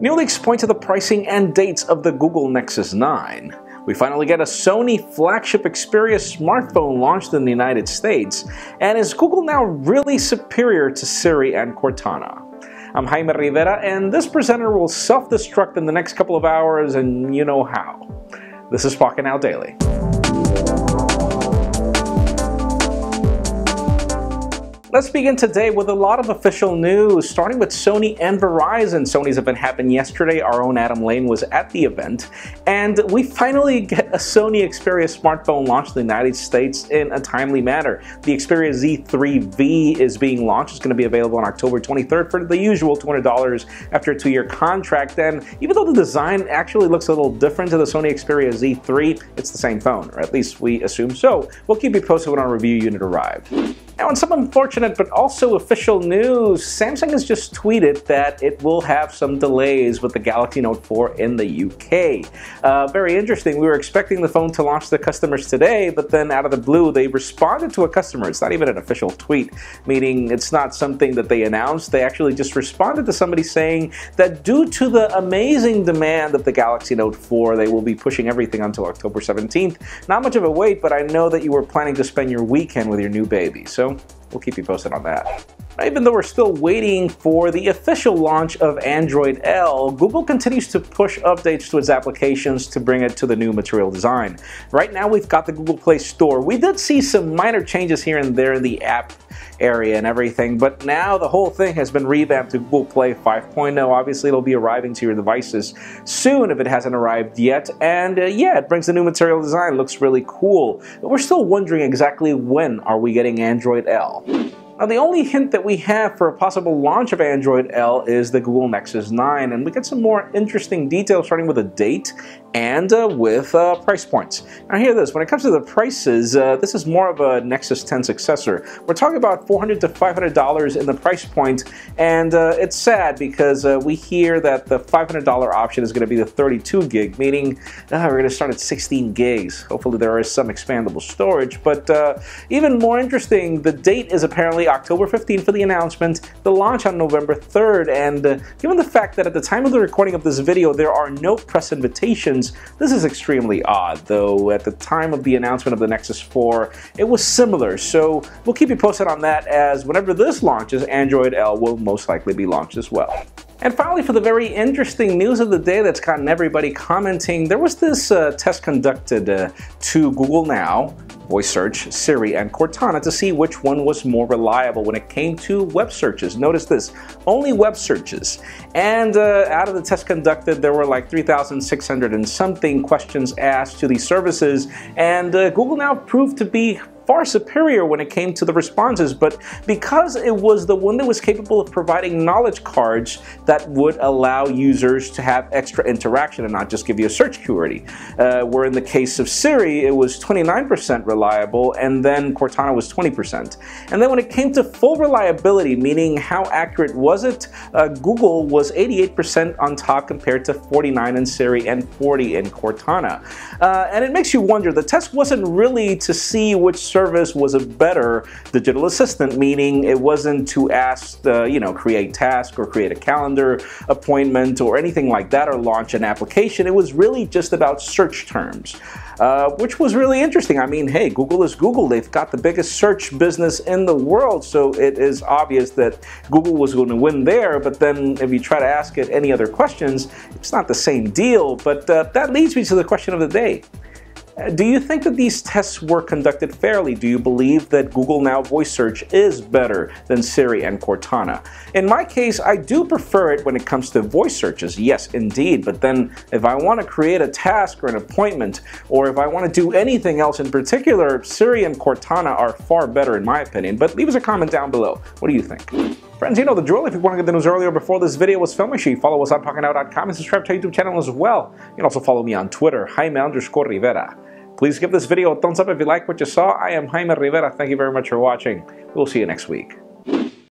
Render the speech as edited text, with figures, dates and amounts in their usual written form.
New leaks point to the pricing and dates of the Google Nexus 9. We finally get a Sony flagship Xperia smartphone launched in the United States. And is Google now really superior to Siri and Cortana? I'm Jaime Rivera, and this presenter will self-destruct in the next couple of hours, and you know how. This is Pocketnow Daily. Let's begin today with a lot of official news, starting with Sony and Verizon. Sony's event happened yesterday. Our own Adam Lane was at the event, and we finally get a Sony Xperia smartphone launched in the United States in a timely manner. The Xperia Z3v is being launched. It's going to be available on October 23rd for the usual $200 after a 2-year contract. And even though the design actually looks a little different to the Sony Xperia Z3, it's the same phone, or at least we assume so. We'll keep you posted when our review unit arrives. Now, in some unfortunate but also official news, Samsung has just tweeted that it will have some delays with the Galaxy Note 4 in the UK. Very interesting. We were expecting the phone to launch to customers today, but then out of the blue, they responded to a customer. It's not even an official tweet, meaning it's not something that they announced. They actually just responded to somebody saying that due to the amazing demand of the Galaxy Note 4, they will be pushing everything until October 17th. Not much of a wait, but I know that you were planning to spend your weekend with your new baby, so we'll keep you posted on that. Even though we're still waiting for the official launch of Android L, Google continues to push updates to its applications to bring it to the new Material Design. Right now we've got the Google Play Store. We did see some minor changes here and there in the app area and everything, but now the whole thing has been revamped to Google Play 5.0. Obviously it'll be arriving to your devices soon if it hasn't arrived yet, and yeah, it brings the new Material Design. Looks really cool, but we're still wondering exactly when are we getting Android L. Now, the only hint that we have for a possible launch of Android L is the Google Nexus 9, and we get some more interesting details starting with a date and with price points. Now hear this, when it comes to the prices, this is more of a Nexus 10 successor. We're talking about $400 to $500 in the price point, and it's sad because we hear that the $500 option is going to be the 32 gig, meaning we're going to start at 16 gigs. Hopefully there is some expandable storage, but even more interesting, the date is apparently October 15th for the announcement, the launch on November 3rd, and given the fact that at the time of the recording of this video there are no press invitations, this is extremely odd, though at the time of the announcement of the Nexus 4 it was similar, so we'll keep you posted on that, as whenever this launches, Android L will most likely be launched as well. And finally, for the very interesting news of the day that's gotten everybody commenting, there was this test conducted to Google Now, voice search, Siri and Cortana to see which one was more reliable when it came to web searches. Notice this, only web searches. And out of the test conducted, there were like 3,600 and something questions asked to these services, and Google Now proved to be far superior when it came to the responses, but because it was the one that was capable of providing knowledge cards that would allow users to have extra interaction and not just give you a search query. Where in the case of Siri, it was 29% reliable, and then Cortana was 20%. And then when it came to full reliability, meaning how accurate was it, Google was 88% on top compared to 49% in Siri and 40% in Cortana. And it makes you wonder, the test wasn't really to see which service was a better digital assistant, meaning it wasn't to ask, create tasks or create a calendar appointment or anything like that or launch an application. It was really just about search terms, which was really interesting. I mean, hey, Google is Google. They've got the biggest search business in the world, so it is obvious that Google was going to win there, but then if you try to ask it any other questions, it's not the same deal. But that leads me to the question of the day. Do you think that these tests were conducted fairly? Do you believe that Google Now voice search is better than Siri and Cortana? In my case, I do prefer it when it comes to voice searches, yes indeed, but then if I want to create a task or an appointment, or if I want to do anything else in particular, Siri and Cortana are far better in my opinion. But leave us a comment down below. What do you think? Friends, you know the drill. If you want to get the news earlier before this video was filmed, make sure you follow us on Pocketnow.com and subscribe to our YouTube channel as well. You can also follow me on Twitter, Jaime_Rivera. Please give this video a thumbs up if you like what you saw. I am Jaime Rivera. Thank you very much for watching. We'll see you next week.